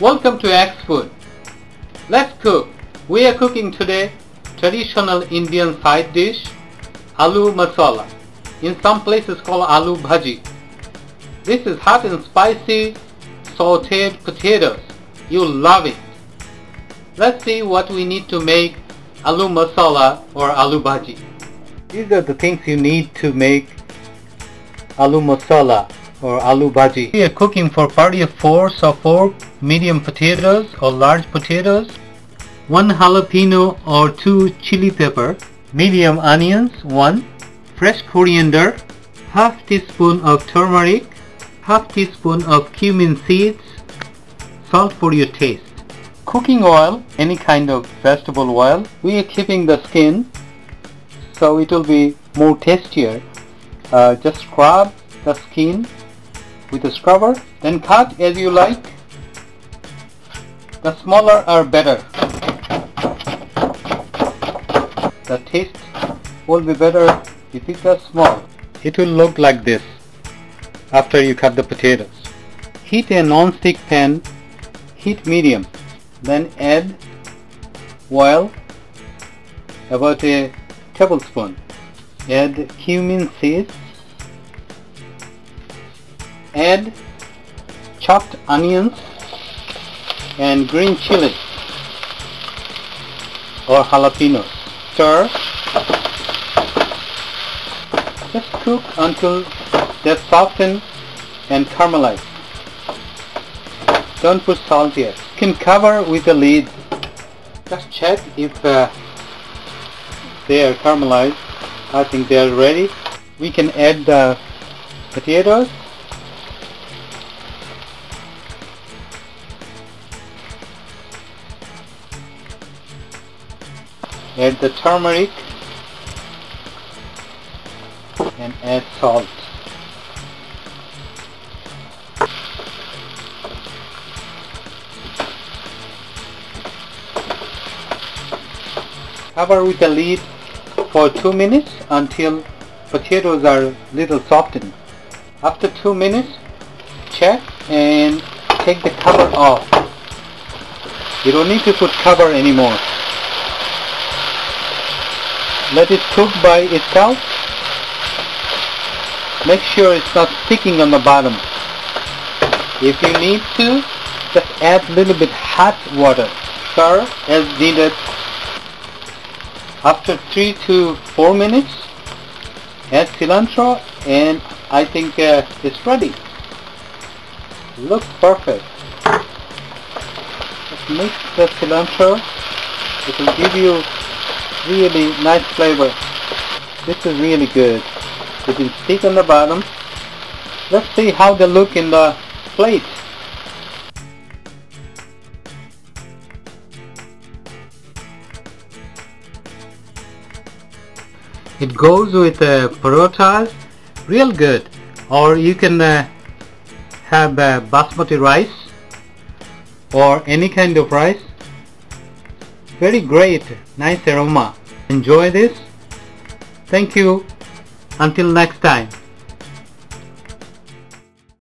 Welcome to X Food. Let's cook. We are cooking today traditional Indian side dish, Aloo Masala. In some places called Aloo Bhaji. This is hot and spicy sauteed potatoes. You'll love it. Let's see what we need to make Aloo Masala or Aloo Bhaji. These are the things you need to make Aloo Masala or Aloo Bhaji. We are cooking for party of 4, so 4 medium potatoes or large potatoes, 1 jalapeno or 2 chili pepper, medium onions 1, fresh coriander, half teaspoon of turmeric, half teaspoon of cumin seeds, salt for your taste. Cooking oil, any kind of vegetable oil. We are keeping the skin so it will be more tastier. Just scrub the skin with a scrubber, then cut as you like. The smaller are better. The taste will be better if it's small. It will look like this after you cut the potatoes. Heat a non-stick pan, heat medium, then add oil, about a tablespoon. Add cumin seeds, add chopped onions and green chillis or jalapenos. Stir. Just cook until they soften and caramelize. Don't put salt yet. You can cover with a lid. Just check if they are caramelized. I think they are ready. We can add the potatoes. Add the turmeric and add salt. Cover with a lid for 2 minutes until potatoes are little softened. After 2 minutes, check and take the cover off. You don't need to put cover anymore. Let it cook by itself. Make sure it's not sticking on the bottom. If you need to, just add a little bit hot water. Stir as needed. After 3 to 4 minutes, add cilantro and I think it's ready. Looks perfect. Just mix the cilantro. It will give you really nice flavor. This is really good. It will stick on the bottom. Let's see how they look in the plate. It goes with parathas, real good. Or you can have basmati rice or any kind of rice. Very great, nice aroma. Enjoy this. Thank you. Until next time.